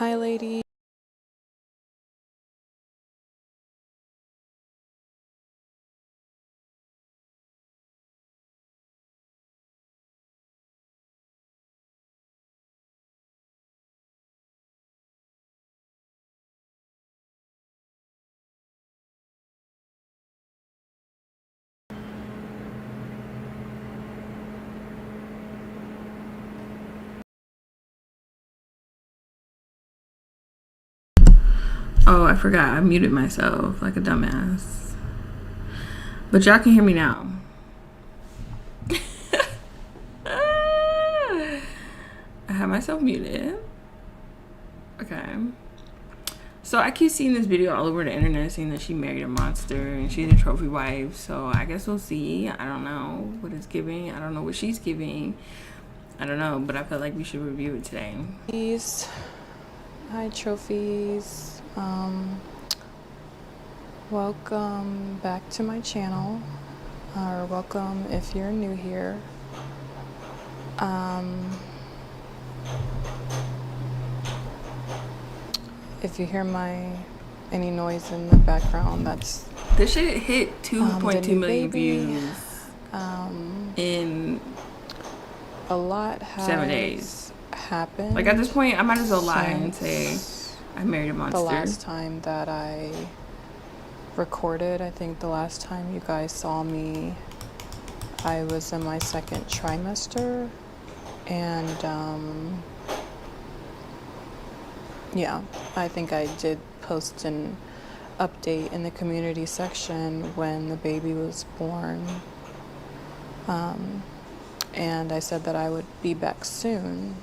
Hi, lady. Oh, I forgot. I muted myself like a dumbass. But y'all can hear me now. I have myself muted. Okay. So I keep seeing this video all over the internet saying that she married a monster and she's a trophy wife. So I guess we'll see. I don't know what it's giving. I don't know what she's giving. I don't know, but I felt like we should review it today. Hi, trophies. Welcome back to my channel, or welcome if you're new here. If you hear any noise in the background, that's This shit hit 2.2 million baby. views in A lot has 7 days. happened. Like at this point, I might as well lie and say I married a monster. The last time that I recorded, I think the last time you guys saw me, I was in my second trimester, and yeah, I think I did post an update in the community section when the baby was born, and I said that I would be back soon,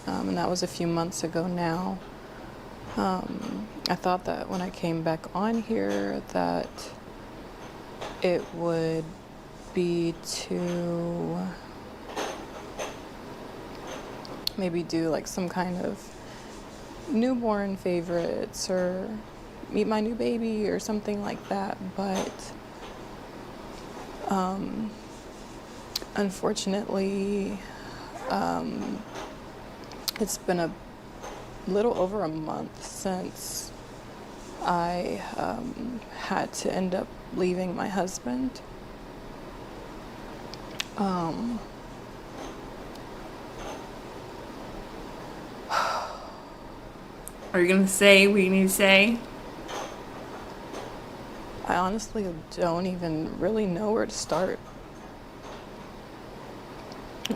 and that was a few months ago now. I thought that when I came back on here that it would be to maybe do like some kind of newborn favorites or meet my new baby or something like that, but unfortunately it's been a little over a month since I had to end up leaving my husband. Are you gonna say what you need to say? I honestly don't even really know where to start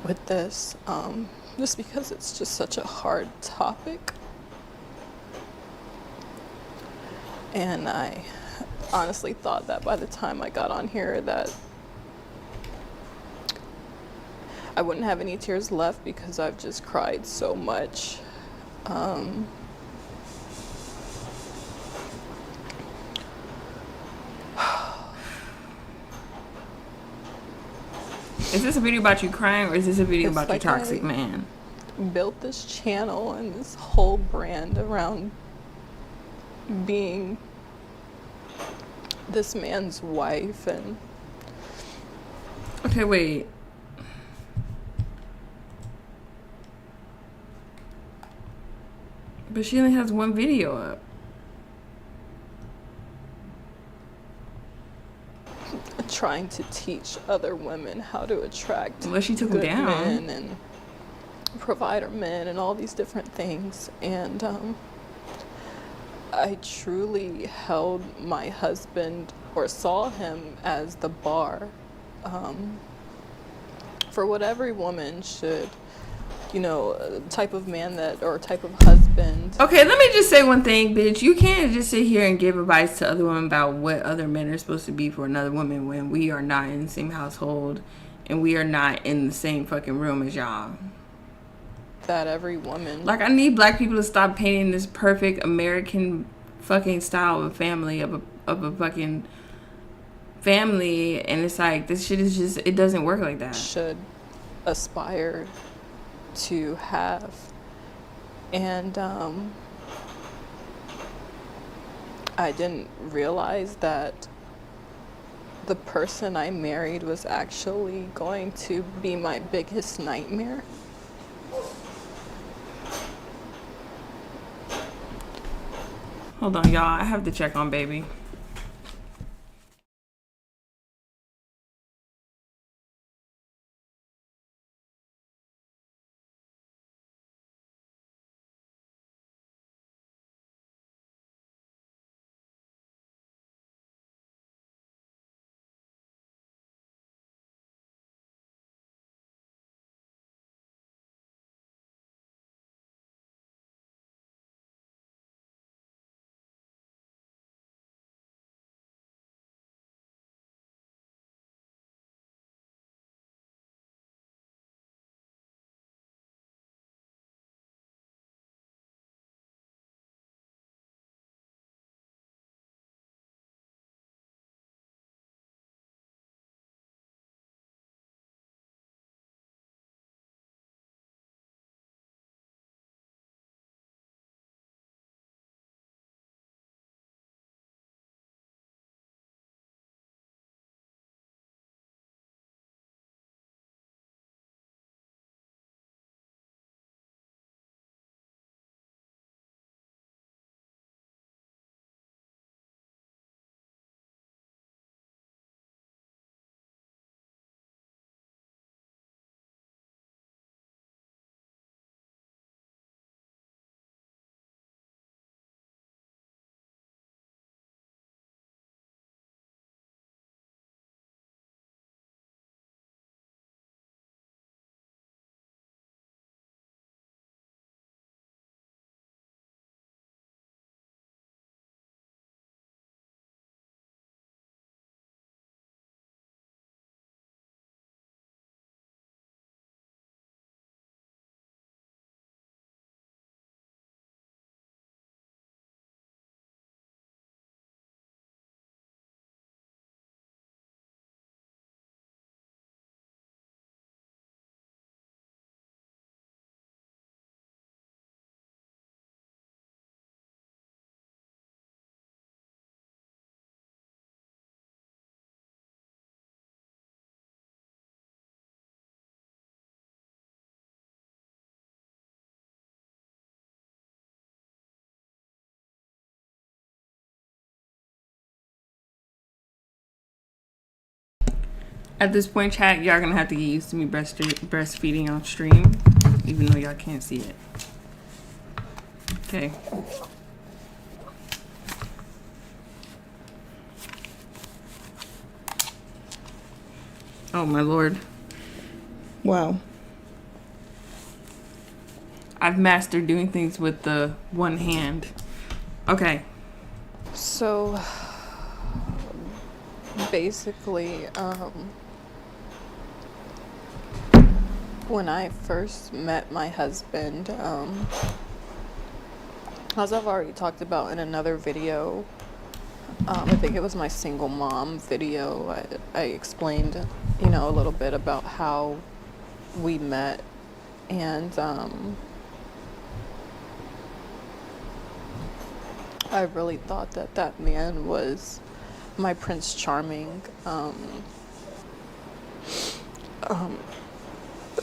with this, just because it's just such a hard topic. And I honestly thought that by the time I got on here that I wouldn't have any tears left because I've just cried so much. Is this a video about you crying or is this a video It's about like your toxic man? Built this channel and this whole brand around being this man's wife, and Okay, wait. But she only has one video up. trying to teach other women how to attract Well, she took him good down. men and provider men and all these different things. And I truly held my husband, or saw him, as the bar for what every woman should, type of man that, or type of husband. Okay, let me just say one thing, bitch. You can't just sit here and give advice to other women about what other men are supposed to be for another woman when we are not in the same household and we are not in the same fucking room as y'all. That every woman, Like, I need black people to stop painting this perfect American fucking style of family, of a fucking family, and it's like, this shit is just, it doesn't work like that. should aspire to have. And I didn't realize that the person I married was actually going to be my biggest nightmare. Hold on, y'all. I have to check on baby. At this point, chat, y'all gonna have to get used to me breastfeeding on stream, even though y'all can't see it. Okay. Oh my lord. Wow. I've mastered doing things with the one hand. Okay. So basically, when I first met my husband, as I've already talked about in another video, I think it was my single mom video, I explained, you know, a little bit about how we met, and I really thought that that man was my Prince Charming.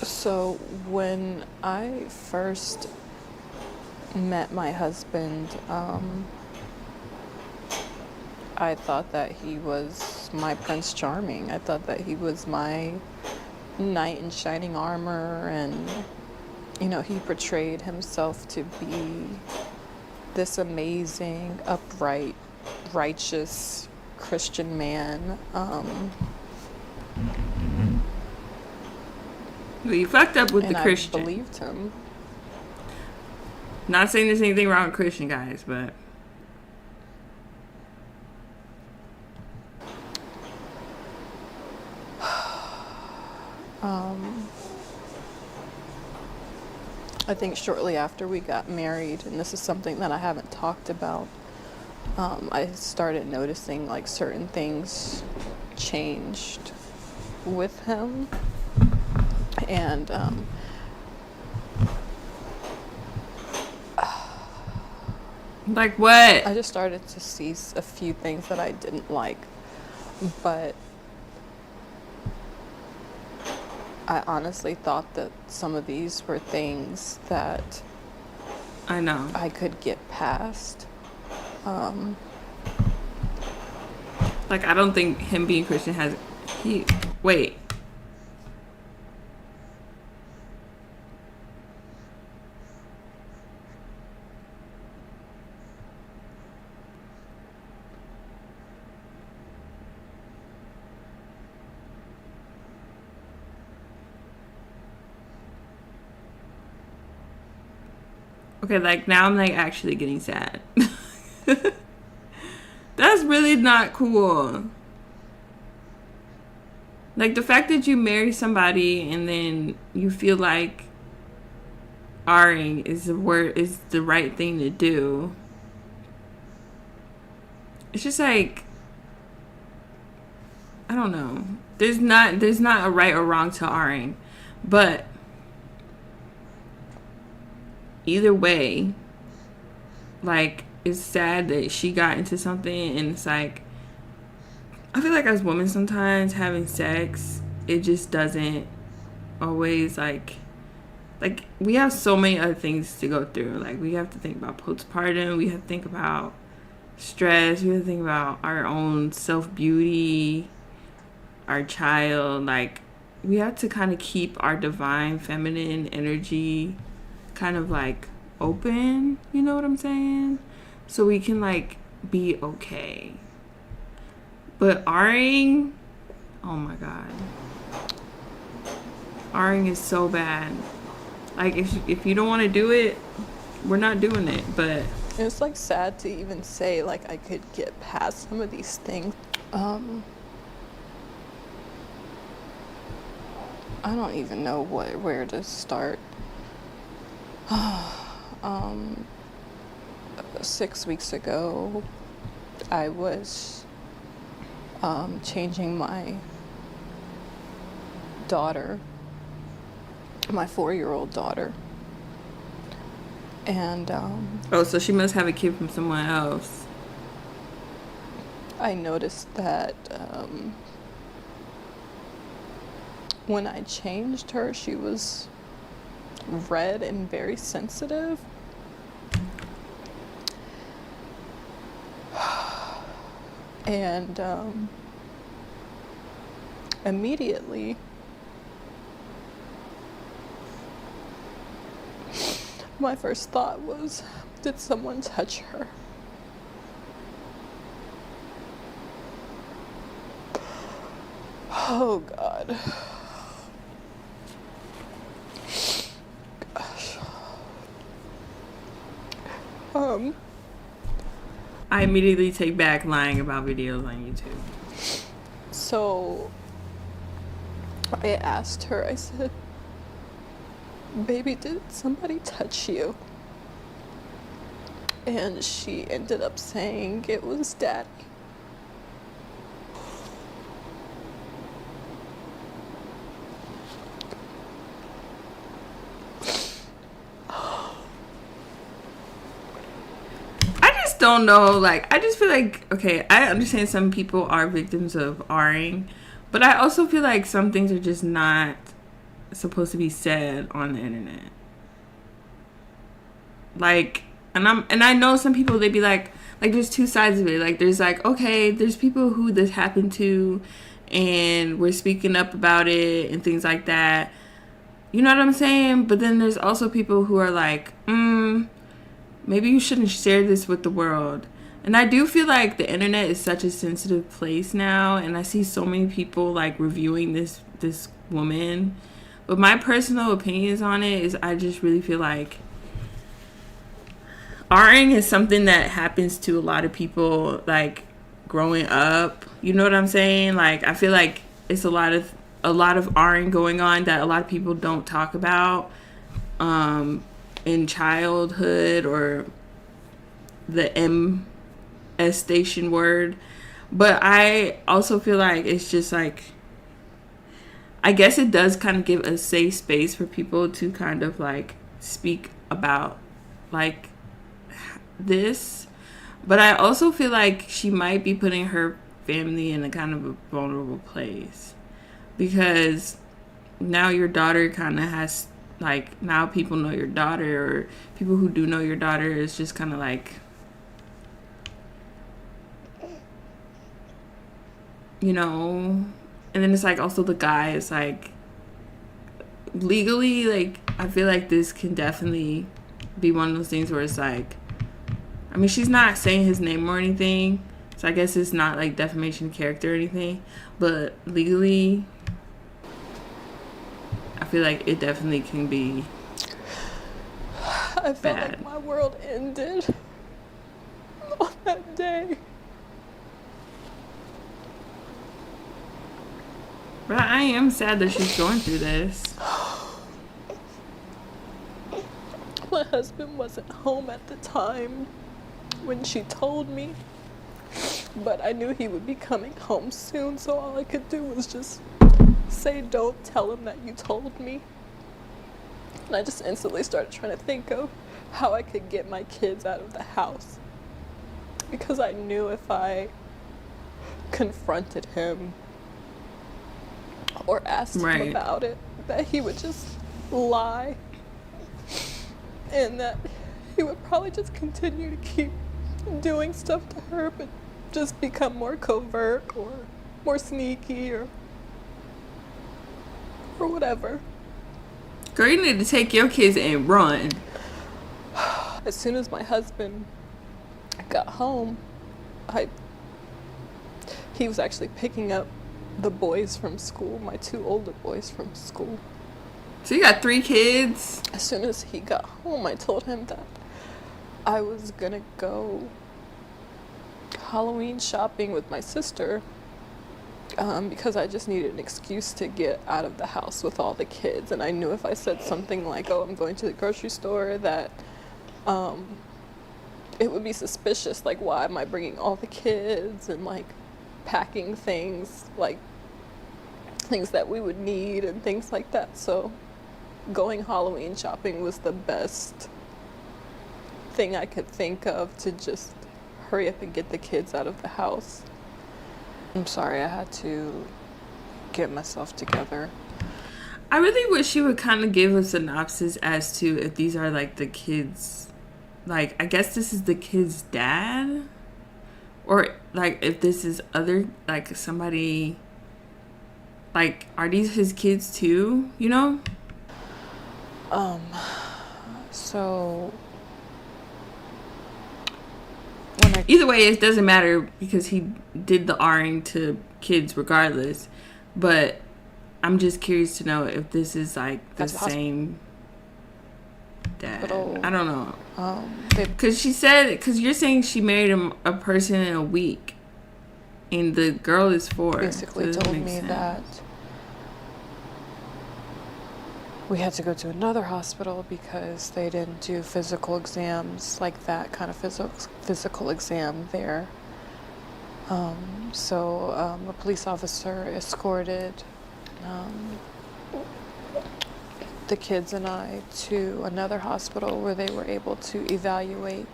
So when I first met my husband, I thought that he was my Prince Charming. I thought that he was my knight in shining armor, and you know, he portrayed himself to be this amazing, upright, righteous Christian man. Well, you fucked up with and the I Christian. believed him. Not saying there's anything wrong with Christian guys, but I think shortly after we got married, and this is something that I haven't talked about, I started noticing like certain things changed with him. And like what? I just started to see a few things that I didn't like. But I honestly thought that some of these were things that I know. I could get past. Like, I don't think him being Christian has... Wait. Okay, like, now I'm, like, actually getting sad. That's really not cool. Like, the fact that you marry somebody and then you feel like R-ing is the right thing to do. It's just like, I don't know. There's not a right or wrong to R-ing, but either way, like, it's sad that she got into something, and it's like, I feel like as women sometimes having sex, it just doesn't always like we have so many other things to go through. Like, we have to think about postpartum, we have to think about stress, we have to think about our own self-beauty, our child. Like, we have to kind of keep our divine feminine energy kind of like open, you know what I'm saying? So we can like be okay. But R-ing, oh my god, R-ing is so bad. Like, if you don't want to do it, we're not doing it. But it's like sad to even say like I could get past some of these things. I don't even know where to start. 6 weeks ago, I was changing my daughter, my 4-year-old daughter, and oh, so she must have a kid from someone else. I noticed that when I changed her, she was red and very sensitive. And immediately my first thought was, did someone touch her? Oh God. Gosh. I immediately take back lying about videos on YouTube. So I asked her, I said, baby, did somebody touch you? And she ended up saying it was Daddy. Don't know, like, I just feel like, okay, I understand some people are victims of R-ing, but I also feel like some things are just not supposed to be said on the internet. Like, and I know some people, they'd be like there's two sides of it. Like, there's like, okay, there's people who this happened to and we're speaking up about it and things like that, you know what I'm saying? But then there's also people who are like, maybe you shouldn't share this with the world. And I do feel like the internet is such a sensitive place now, and I see so many people like reviewing this woman. But my personal opinions on it is, I just really feel like R-ing is something that happens to a lot of people, like, growing up. You know what I'm saying? Like, I feel like it's a lot of R-ing going on that a lot of people don't talk about. In childhood, or the MS station word. But I also feel like it's just like, I guess it does kind of give a safe space for people to kind of like speak about like this. But I also feel like she might be putting her family in a kind of a vulnerable place, because now your daughter kind of has, like, now people know your daughter, or people who do know your daughter is just kind of like, you know, and then it's like also the guy is like legally, like I feel like this can definitely be one of those things where it's like, I mean, she's not saying his name or anything, so I guess it's not like defamation of character or anything, but legally I feel like it definitely can be I felt bad. like my world ended on that day. But I am sad that she's going through this. My husband wasn't home at the time when she told me, but I knew he would be coming home soon, so all I could do was just say, "Don't tell him that you told me." And I just instantly started trying to think of how I could get my kids out of the house, because I knew if I confronted him or asked him Right. about it, that he would just lie, and that he would probably just continue to keep doing stuff to her, but just become more covert or more sneaky or whatever. Girl, you need to take your kids and run. As soon as my husband got home, he was actually picking up the boys from school, my 2 older boys from school. So you got 3 kids? As soon as he got home, I told him that I was gonna go Halloween shopping with my sister, because I just needed an excuse to get out of the house with all the kids. And I knew if I said something like, "Oh, I'm going to the grocery store," that it would be suspicious. Like, why am I bringing all the kids, and like packing things, like things that we would need and things like that. So going Halloween shopping was the best thing I could think of to just hurry up and get the kids out of the house. I'm sorry, I had to get myself together. I really wish you would kind of give a synopsis as to if these are like the kids, like I guess this is the kid's dad, or like if this is other, like somebody, like are these his kids too, you know? So Either way, it doesn't matter because he did the R-ing to kids regardless, but I'm just curious to know if this is like the same dad. I don't know. Because she said, because you're saying she married a person in a week, and the girl is 4. basically so told me that we had to go to another hospital because they didn't do physical exams, like that kind of physical exam there. So a police officer escorted the kids and I to another hospital where they were able to evaluate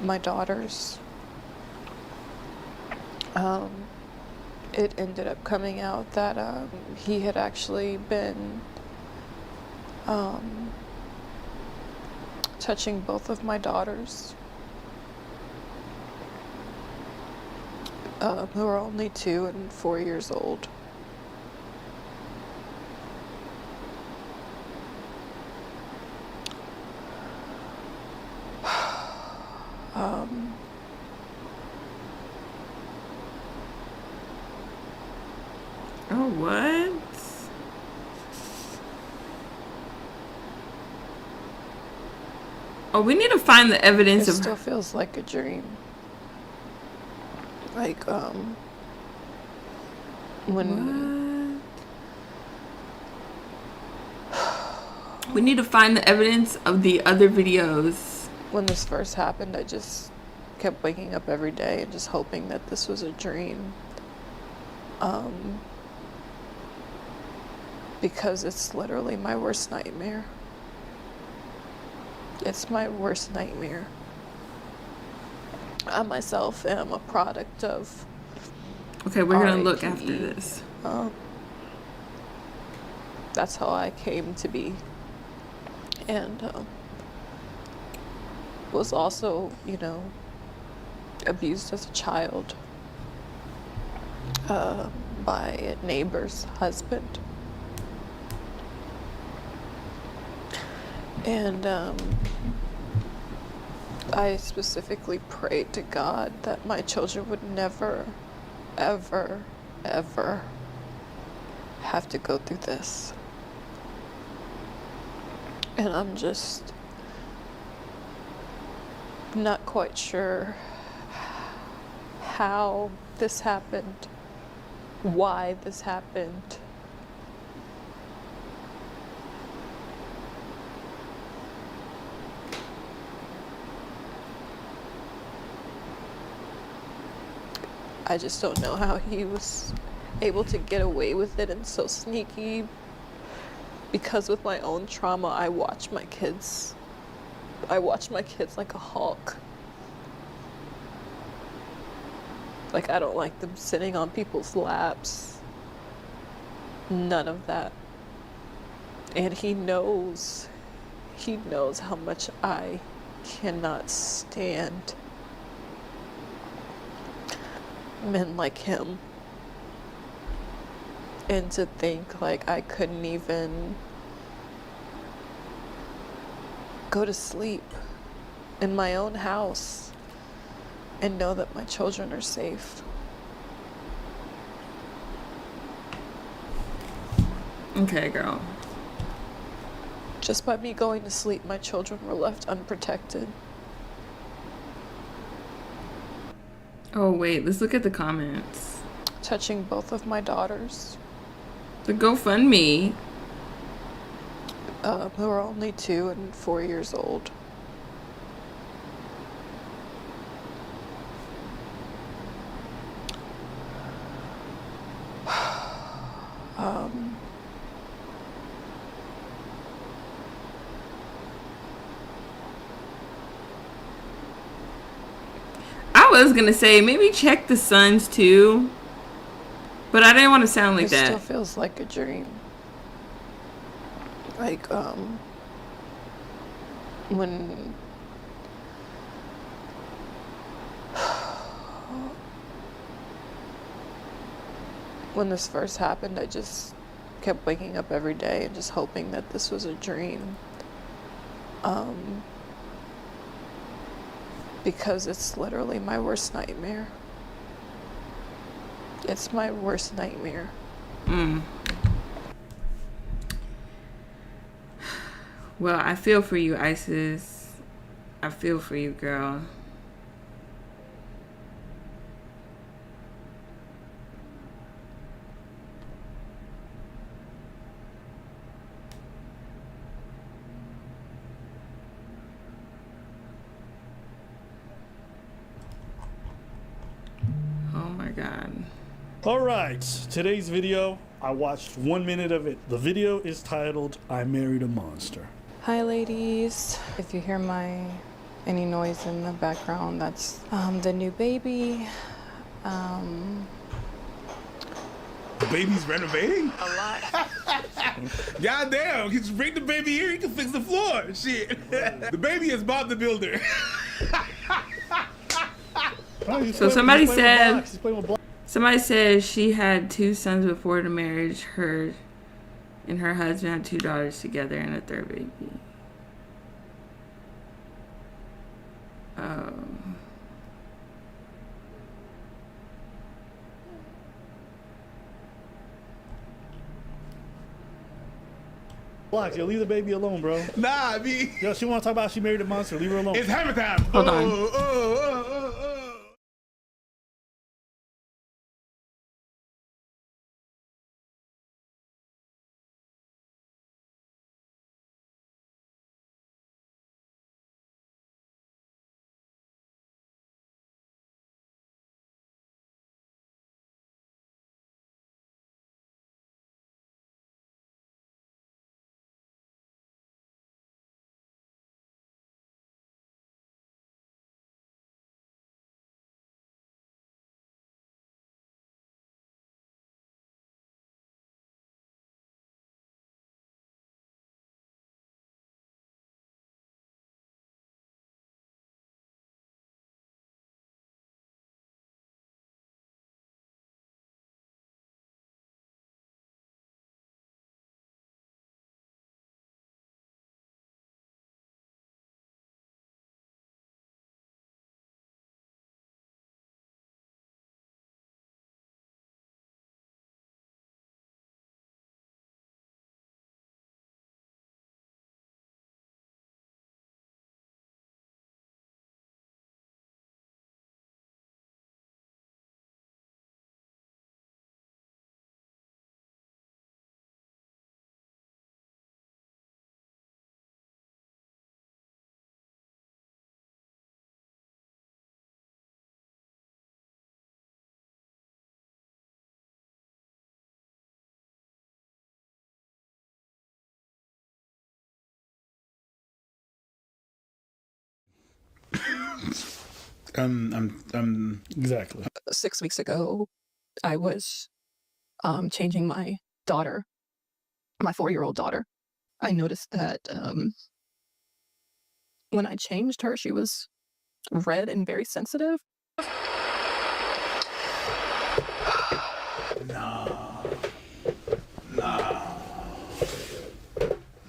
my daughters. It ended up coming out that he had actually been touching both of my daughters, who are only 2 and 4 years old. Oh, what? Oh, we need to find the evidence It of still feels like a dream. Like, when we need to find the evidence of the other videos. when this first happened, I just kept waking up every day and just hoping that this was a dream. Because it's literally my worst nightmare. It's my worst nightmare. I myself am a product of Okay, we're gonna look RIP. after this. That's how I came to be. And was also, abused as a child. by a neighbor's husband. And I specifically prayed to God that my children would never, ever, ever have to go through this. And I'm just not quite sure how this happened, why this happened. I just don't know how he was able to get away with it and so sneaky, because with my own trauma, I watch my kids like a hawk. Like, I don't like them sitting on people's laps. None of that. And he knows how much I cannot stand men like him. And to think like I couldn't even go to sleep in my own house and know that my children are safe. Okay, girl. Just by me going to sleep, my children were left unprotected. Oh, wait, let's look at the comments. Touching both of my daughters, The GoFundMe. who are only 2 and 4 years old. I was gonna say maybe check the sons too, but I didn't want to sound like It still that. feels like a dream. Like, when this first happened, I just kept waking up every day and just hoping that this was a dream. Because it's literally my worst nightmare. It's my worst nightmare. Well, I feel for you, Isis. I feel for you, girl. Oh my God. All right, today's video, I watched 1 minute of it. The video is titled, I Married a Monster. Hi ladies. If you hear any noise in the background, that's the new baby. The baby's renovating? A lot. Goddamn, you just bring the baby here, you can fix the floor. Shit. The baby is Bob the Builder. So somebody said she had 2 sons before the marriage. Her and her husband had 2 daughters together and a 3rd baby. Blocks, yo, leave the baby alone, bro. Nah, I mean, Yo, she want to talk about she married a monster. Leave her alone. it's hammer time. Hold on. Exactly. 6 weeks ago, I was changing my daughter, my 4-year-old daughter. I noticed that when I changed her, she was red and very sensitive.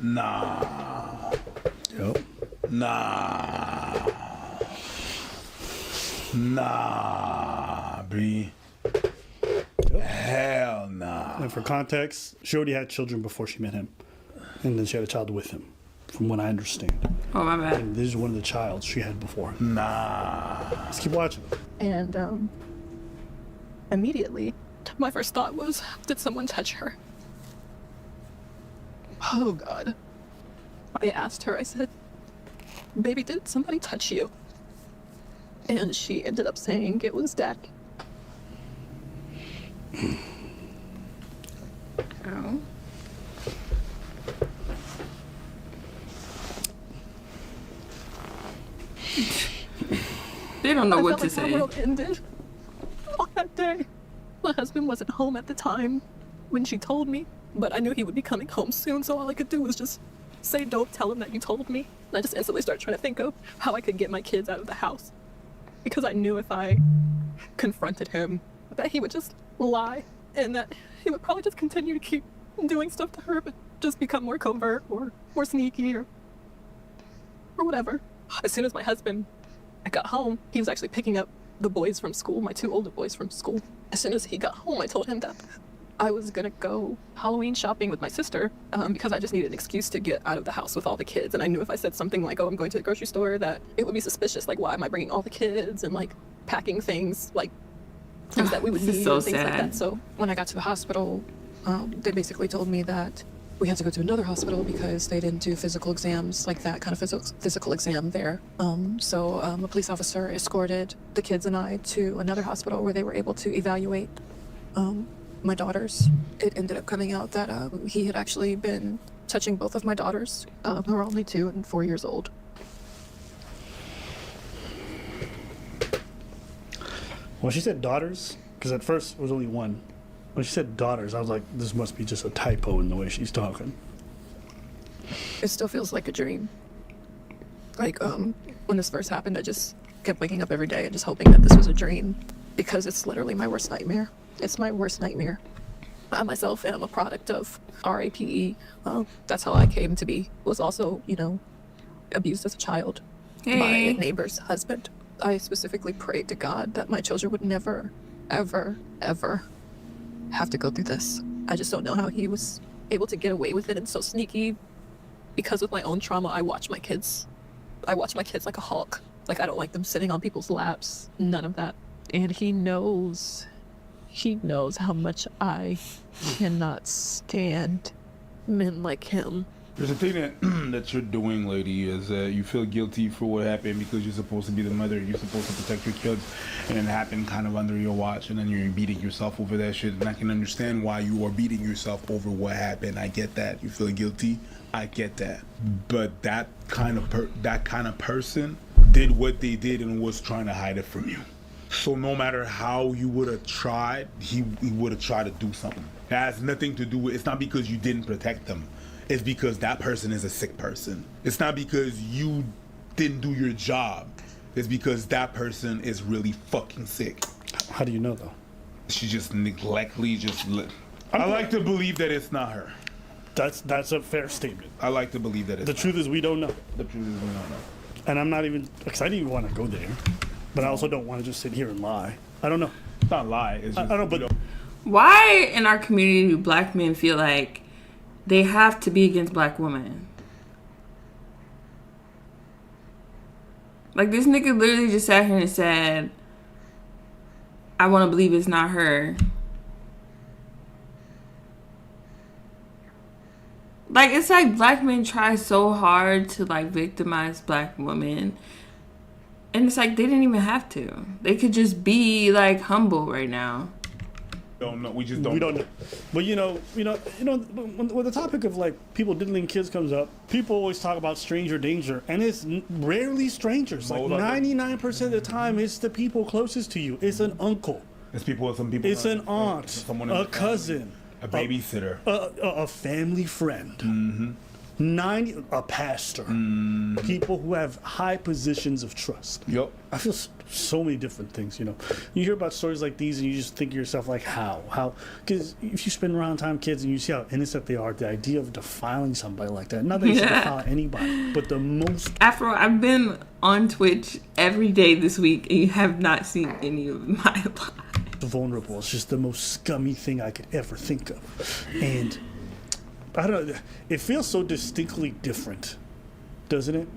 Nah. Yep. Nah, B. Hell nah. And for context, she already had children before she met him. And then she had a child with him, from what I understand. Oh, my bad. And this is one of the childs she had before. Nah. Let's keep watching. And immediately, my first thought was, did someone touch her? Oh, God. I asked her, I said, baby, did somebody touch you? And she ended up saying it was Daddy. Oh. They don't know what to I felt like say. my world ended on that day. My husband wasn't home at the time when she told me, but I knew he would be coming home soon, so all I could do was just say, don't tell him that you told me. And I just instantly started trying to think of how I could get my kids out of the house. Because I knew if I confronted him, that he would just lie, and that he would probably just continue to keep doing stuff to her, but just become more covert or more sneaky or whatever. As soon as my husband got home, he was actually picking up the boys from school, my 2 older boys from school. As soon as he got home, I told him that I was gonna go Halloween shopping with my sister because I just needed an excuse to get out of the house with all the kids. And I knew if I said something like, oh, I'm going to the grocery store, that it would be suspicious. Like, why am I bringing all the kids and like packing things, like things that we would This is need so and things like sad. that. So when I got to the hospital, they basically told me that we had to go to another hospital because they didn't do physical exams, like that kind of physical exam there. So a police officer escorted the kids and I to another hospital where they were able to evaluate my daughters. It ended up coming out that he had actually been touching both of my daughters, who are only 2 and 4 years old. Well, she said daughters, because at first it was only one. When she said daughters, I was like, this must be just a typo in the way she's talking. It still feels like a dream. Like, when this first happened, I just kept waking up every day and just hoping that this was a dream, because it's literally my worst nightmare. It's my worst nightmare. I myself am a product of RAPE. That's how I came to be. Was also, abused as a child by a neighbor's husband. I specifically prayed to God that my children would never, ever, ever have to go through this. I just don't know how he was able to get away with it and so sneaky. Because of my own trauma, I watch my kids like a hawk. Like, I don't like them sitting on people's laps. None of that. And he knows how much I cannot stand men like him. There's a thing that you're doing, lady, is that you feel guilty for what happened because you're supposed to be the mother, you're supposed to protect your kids, and it happened kind of under your watch, and then you're beating yourself over that shit. And I can understand why you are beating yourself over what happened. I get that. You feel guilty. I get that. But that kind of person did what they did and was trying to hide it from you. So no matter how you would have tried, he would have tried to do something. It has nothing to do with, it's not because you didn't protect them. It's because that person is a sick person. It's not because you didn't do your job. It's because that person is really fucking sick. How do you know, though? She just neglectly I like to believe that it's not her. That's a fair statement. I like to believe that it's The truth is, we don't know. The truth is we don't know. And I'm not even, because I didn't even want to go there. But I also don't want to just sit here and lie. I don't know. It's not a lie. It's just, I don't know, but Why in our community do black men feel like they have to be against black women? Like, this nigga literally just sat here and said, I want to believe it's not her. Like, it's like black men try so hard to, like, victimize black women. And it's like they didn't even have to. They could just be, like, humble right now. Don't know. We just don't. We don't know. But when the topic of like people diddling kids comes up, people always talk about stranger danger, and it's rarely strangers. Like Most of it. 99% of the time, it's the people closest to you. It's an uncle, It's people. Some people. it's an aunt, someone in a the family, cousin, a babysitter. a family friend. Mm-hmm. A pastor. People who have high positions of trust. Yep. I feel so many different things, you know. You hear about stories like these and you just think to yourself, like, how? Because if you spend around time kids and you see how innocent they are, the idea of defiling somebody like that, not that you should defile anybody, but the most... After all, I've been on Twitch every day this week, and you have not seen any of my lives. vulnerable. It's just the most scummy thing I could ever think of. And I don't know, it feels so distinctly different, doesn't it?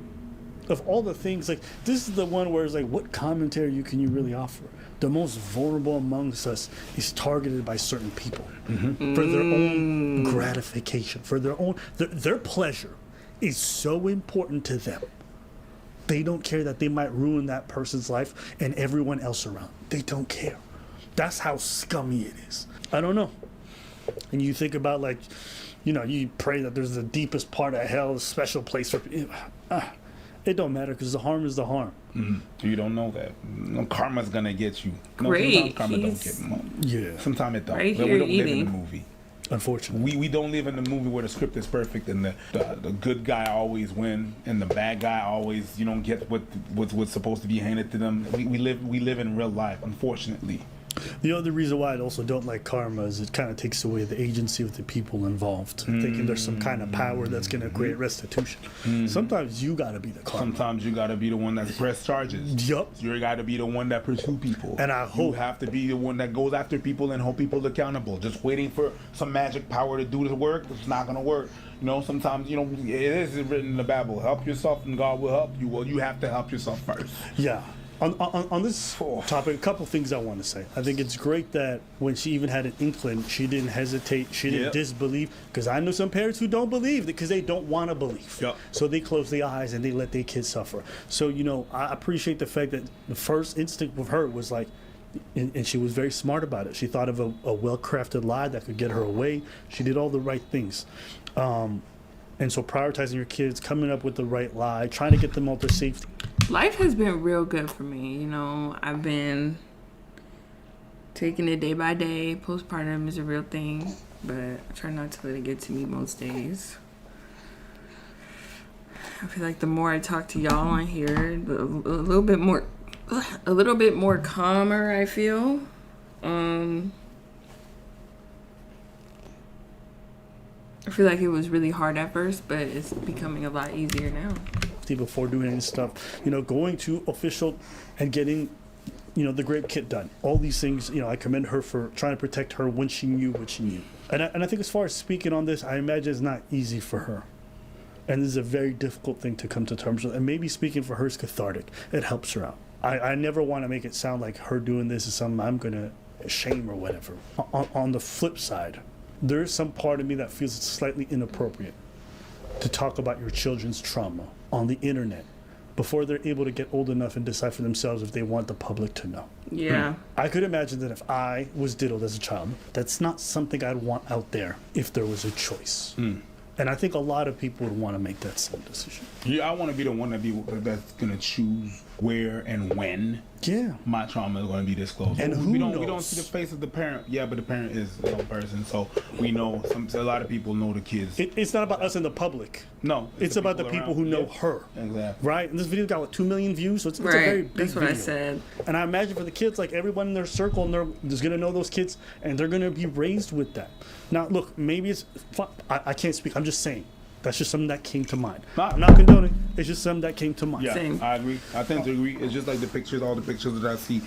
Of all the things, like, this is the one where it's like, what commentary can you really offer? The most vulnerable amongst us is targeted by certain people for their own gratification, for their own, their pleasure is so important to them. They don't care that they might ruin that person's life and everyone else around. They don't care. That's how scummy it is. I don't know. And you think about, like, you know, you pray that there's the deepest part of hell, a special place for... It don't matter because the harm is the harm. You don't know that. No, karma's gonna get you. Great. Sometimes karma don't get them. Yeah. Sometimes it don't. Right But here we don't live in eating. the movie. Unfortunately. We don't live in the movie where the script is perfect and the good guy always win and the bad guy always, you know, gets what's supposed to be handed to them. We live in real life, unfortunately. The other reason why I also don't like karma is it kind of takes away the agency of the people involved, thinking there's some kind of power that's going to create restitution. Sometimes you got to be the karma. Sometimes you gotta be the one that press charges. Yup. You gotta be the one that pursue people. And I you hope- have to be the one that goes after people and hold people accountable. Just waiting for some magic power to do the work, it's not gonna work. You know, sometimes, you know, it is written in the Bible. Help yourself and God will help you. Well, you have to help yourself first. Yeah. On this topic, a couple things I want to say. I think it's great that when she even had an inkling, she didn't hesitate, she didn't Yep. disbelieve. Because I know some parents who don't believe because they don't want to believe. Yep. So they close their eyes and they let their kids suffer. So, you know, I appreciate the fact that the first instinct with her was like, and she was very smart about it. She thought of a well-crafted lie that could get her away. She did all the right things. And so prioritizing your kids, coming up with the right lie, trying to get them all to safety. Life has been real good for me. You know, I've been taking it day by day. Postpartum is a real thing, but I try not to let it get to me most days. I feel like the more I talk to y'all on here, a little bit more calmer I feel. I feel like it was really hard at first, but it's becoming a lot easier now. Before doing any stuff, you know, going to official and getting, you know, the great kit done. All these things, you know, I commend her for trying to protect her when she knew what she knew. And I think as far as speaking on this, I imagine it's not easy for her. And this is a very difficult thing to come to terms with. And maybe speaking for her is cathartic. It helps her out. I never want to make it sound like her doing this is something I'm going to shame or whatever. On the flip side, there is some part of me that feels it's slightly inappropriate to talk about your children's trauma on the internet before they're able to get old enough and decide for themselves if they want the public to know. Yeah. I could imagine that if I was diddled as a child, that's not something I'd want out there if there was a choice. And I think a lot of people would want to make that same decision. Yeah, I want to be the one that's gonna choose where and when Yeah. my trauma is going to be disclosed. And who we don't knows? see the face of the parent. Yeah, but the parent is a young person, so we know. A lot of people know the kids. It's not about us in the public. No, It's about the people who around. know Yeah, her. Exactly. Right? And this video got, 2 million views? So it's a very Right. big That's what I video. said. And I imagine for the kids, like everyone in their circle, and they're just going to know those kids, and they're going to be raised with that. Now, look, maybe it's fun. I can't speak. I'm just saying. That's just something that came to mind. Nah. I'm not condoning. It's just something that came to mind. Yeah, Same. I agree. I tend to agree. It's just like the pictures, all the pictures that I see.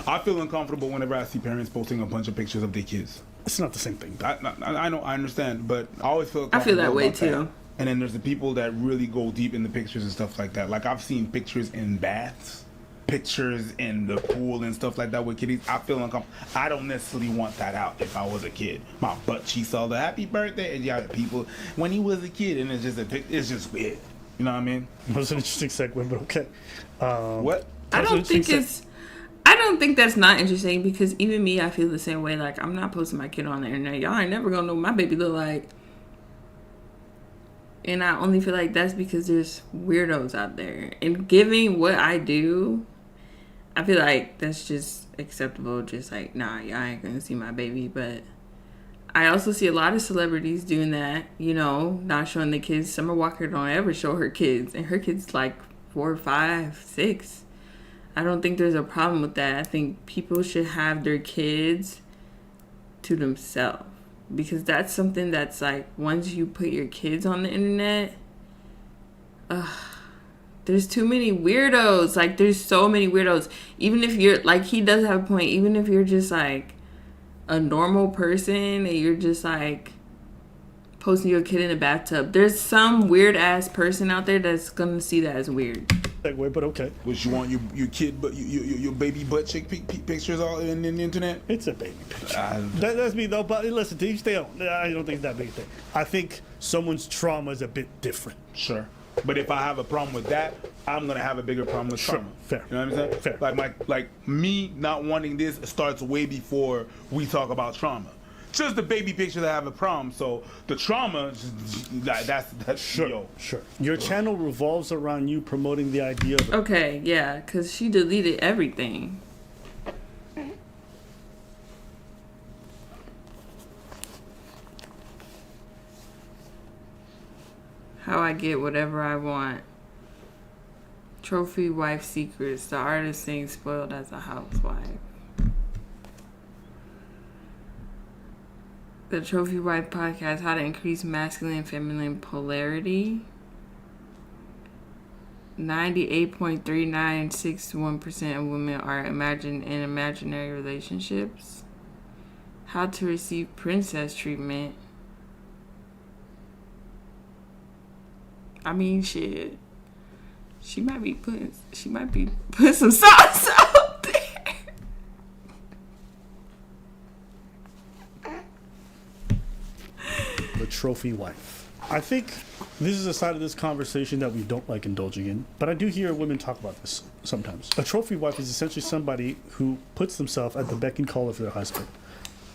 I feel uncomfortable whenever I see parents posting a bunch of pictures of their kids. It's not the same thing. I know, I understand, but I always feel I feel that comfortable way about too. And then there's the people that really go deep in the pictures and stuff like that. Like I've seen pictures in baths, pictures in the pool and stuff like that with kiddies. I feel uncomfortable. I don't necessarily want that out if I was a kid. My butt cheeks all the happy birthday and yeah, people when he was a kid and it's just weird. You know what I mean? That was an interesting segue, but okay. What? I That's don't interesting think se- I don't think that's not interesting because even me, I feel the same way. Like, I'm not posting my kid on the internet. Y'all ain't never gonna know what my baby look like. And I only feel like that's because there's weirdos out there. And given what I do, I feel like that's just acceptable. Just like, nah, y'all ain't gonna see my baby. But I also see a lot of celebrities doing that, you know, not showing the kids. Summer Walker don't ever show her kids. And her kids like 4, 5, 6. I don't think there's a problem with that. I think people should have their kids to themselves. Because that's something that's like, once you put your kids on the internet, there's too many weirdos. Like, there's so many weirdos. Even if you're, like, he does have a point. Even if you're just, like, a normal person and you're just, like, posting your kid in a bathtub, there's some weird-ass person out there that's going to see that as weird. Segue, but okay. What you want your kid, but your baby butt cheek pictures all in the internet? It's a baby picture. That's me though. But listen, to each their own. I don't think it's that big a thing. I think someone's trauma is a bit different. Sure. But if I have a problem with that, I'm gonna have a bigger problem with trauma. Fair. You know what I'm saying? Fair. Like me not wanting this starts way before we talk about trauma. Just the baby pictures that have a problem. So the trauma, that's Sure. Your channel revolves around you promoting the idea of Okay, yeah, because she deleted everything. How I get whatever I want. Trophy wife secrets. The artist sings spoiled as a housewife. The Trophy Wife podcast, how to increase masculine and feminine polarity. 98.3961% of women are in imaginary relationships. How to receive princess treatment. I mean, shit. She might be putting some sauce out there. the trophy wife. I think this is a side of this conversation that we don't like indulging in, but I do hear women talk about this sometimes. A trophy wife is essentially somebody who puts themselves at the beck and call of their husband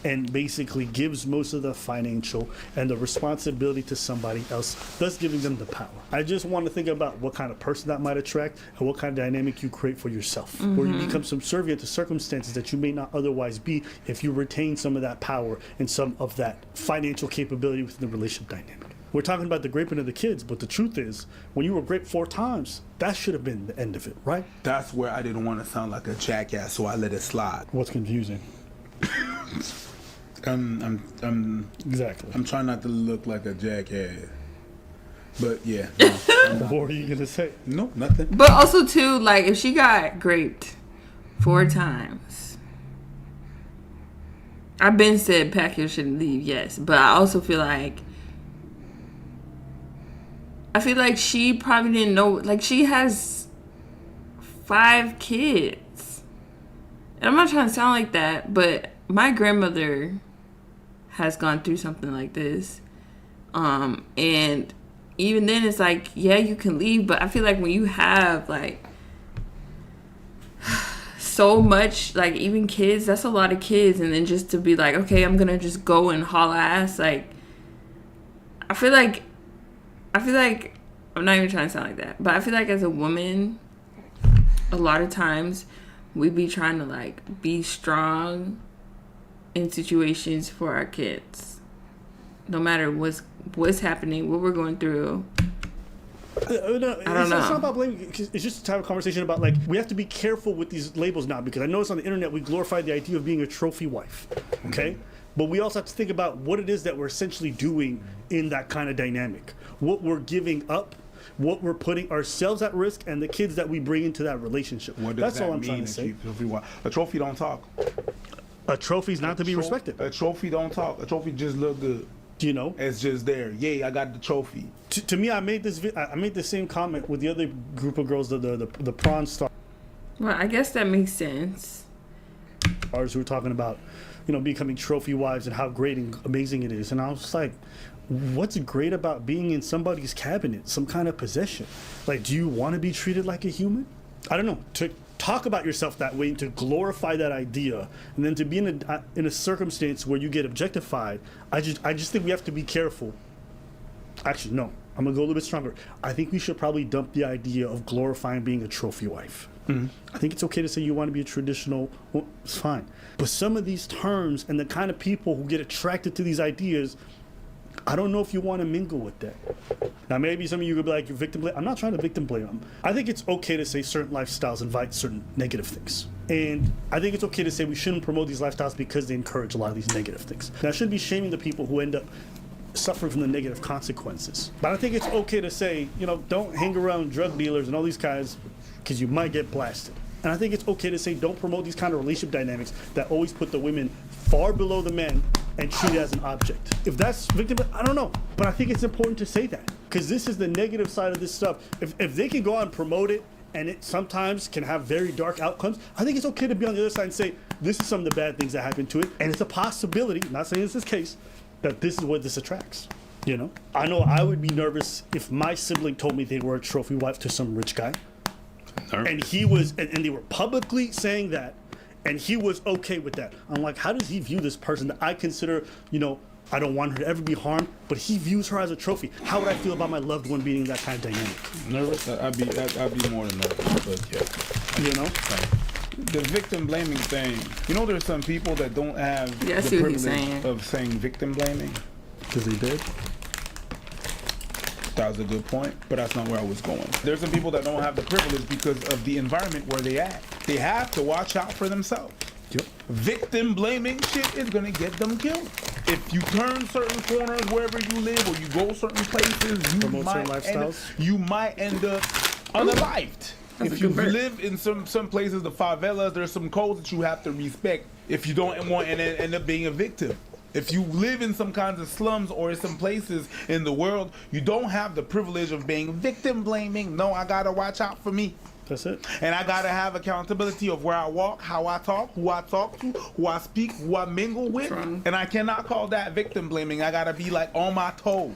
and basically gives most of the financial and the responsibility to somebody else, thus giving them the power. I just want to think about what kind of person that might attract and what kind of dynamic you create for yourself, where you become subservient to circumstances that you may not otherwise be if you retain some of that power and some of that financial capability within the relationship dynamic. We're talking about the raping of the kids, but the truth is, when you were raped 4 times, that should have been the end of it, right? That's where I didn't want to sound like a jackass, so I let it slide. What's confusing? Exactly. I'm trying not to look like a jackass. But yeah. What were you gonna say? No, nothing. But also too, like, if she got raped 4 times, I've been said pack your shit and leave, yes. But I also feel like she probably didn't know, like, she has 5 kids. And I'm not trying to sound like that, but my grandmother has gone through something like this. And even then it's like, yeah, you can leave, but I feel like when you have, like, so much, like, even kids, that's a lot of kids, and then just to be like, okay, I'm gonna just go and haul ass, like, I feel like I'm not even trying to sound like that, but I feel like as a woman, a lot of times we be trying to, like, be strong in situations for our kids, no matter what's happening, what we're going through. I don't know. It's not about blaming. It's just a type of conversation about, like, we have to be careful with these labels now, because I notice on the internet we glorify the idea of being a trophy wife, okay? But we also have to think about what it is that we're essentially doing in that kind of dynamic. What we're giving up, what we're putting ourselves at risk, and the kids that we bring into that relationship. What does That's that all I'm mean, trying to say. A trophy don't talk. A trophy's not to be respected. A trophy don't talk. A trophy just look good. You know, It's just there. Yay, I got the trophy. to me, I made the same comment with the other group of girls, the prawn stars Well, I guess that makes sense. who were talking about, becoming trophy wives and how great and amazing it is. And I was just like, what's great about being in somebody's cabinet, some kind of possession? Like, do you want to be treated like a human? I don't know. To talk about yourself that way and to glorify that idea, and then to be in a circumstance where you get objectified, I just think we have to be careful. Actually, no, I'm gonna go a little bit stronger. I think we should probably dump the idea of glorifying being a trophy wife. I think it's okay to say you want to be a traditional, well, it's fine. But some of these terms and the kind of people who get attracted to these ideas, I don't know if you want to mingle with that. Now, maybe some of you could be like, you're victim blame. I'm not trying to victim blame them. I think it's okay to say certain lifestyles invite certain negative things. And I think it's okay to say we shouldn't promote these lifestyles because they encourage a lot of these negative things. Now, I shouldn't be shaming the people who end up suffering from the negative consequences. But I think it's okay to say, you know, don't hang around drug dealers and all these guys because you might get blasted. And I think it's okay to say don't promote these kind of relationship dynamics that always put the women far below the men and treat it as an object. If that's victim, I don't know. But I think it's important to say that because this is the negative side of this stuff. If they can go out and promote it and it sometimes can have very dark outcomes, I think it's okay to be on the other side and say this is some of the bad things that happen to it. And it's a possibility, I'm not saying it's this case, that this is what this attracts. You know I would be nervous if my sibling told me they were a trophy wife to some rich guy. And he was, and they were publicly saying that, and he was okay with that. I'm like, how does he view this person that I consider, you know, I don't want her to ever be harmed, but he views her as a trophy? How would I feel about my loved one being in that kind of dynamic? Nervous? I'd be more than nervous, but yeah. You know? The victim blaming thing. You know, there's some people that don't have Yeah, I the see what he's privilege saying. of saying victim blaming. Because he did. That was a good point, but that's not where I was going. There's some people that don't have the privilege because of the environment where they at. They have to watch out for themselves. Yep. Victim blaming shit is gonna get them killed. If you turn certain corners wherever you live or you go certain places, Promote certain lifestyles. you might end up unalived. That's If a you good point. live in some places, the favelas, there's some codes that you have to respect if you don't want and end up being a victim. If you live in some kinds of slums or some places in the world, you don't have the privilege of being victim blaming. No, I gotta watch out for me. That's it. And I gotta have accountability of where I walk, how I talk, who I talk to, who I speak, who I mingle with. True. And I cannot call that victim blaming. I gotta be like on my toes.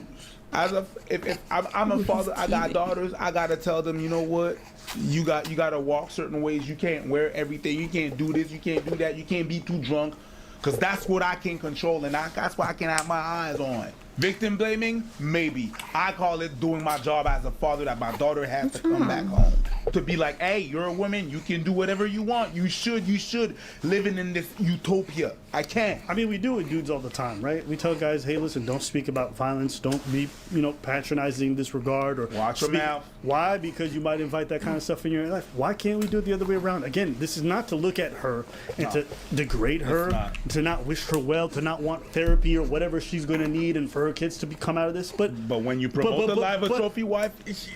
If I'm a father, I got daughters, I gotta tell them, you know what? You gotta walk certain ways. You can't wear everything. You can't do this. You can't do that. You can't be too drunk. Because that's what I can control and that's what I can have my eyes on. Victim blaming? Maybe. I call it doing my job as a father that my daughter has to come back home. To be like, hey, you're a woman, you can do whatever you want. You should living in this utopia. I can't. I mean, we do it dudes all the time, right? We tell guys, hey, listen, don't speak about violence. Don't be, you know, patronizing, disregard, or Watch your mouth. Why? Because you might invite that kind of stuff in your life. Why can't we do it the other way around? Again, this is not to look at her and to degrade her, not. to not wish her well, to not want therapy or whatever she's going to need and for her kids to come out of this. But when you promote the life of trophy wife,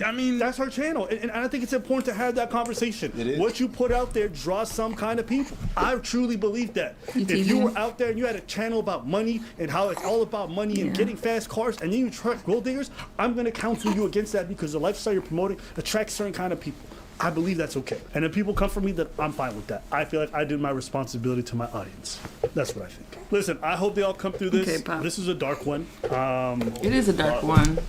I mean, that's her channel. And I think it's important to have that conversation. It is. What you put out there draws some kind of people. I truly believe that. If TV. you were out there and you had a channel about money and how it's all about money and getting fast cars and then you attract gold diggers, I'm going to counsel you against that because the lifestyle you're promoting attracts certain kind of people. I believe that's okay. And if people come from me, then I'm fine with that. I feel like I did my responsibility to my audience. That's what I think. Listen, I hope they all come through this. Okay, Pop. This is a dark one. It is a dark one.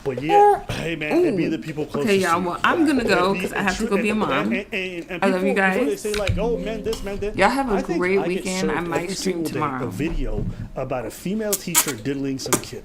But yeah, hey man, it be the people closest Okay, y'all. to you. Well, I'm gonna go And be- because I and have to true- go be a and- mom. and I love people, you guys. before they say like, oh man, this man, that. Y'all have a I think great I get weekend. I served might every stream single day tomorrow. A video about a female teacher diddling some kid.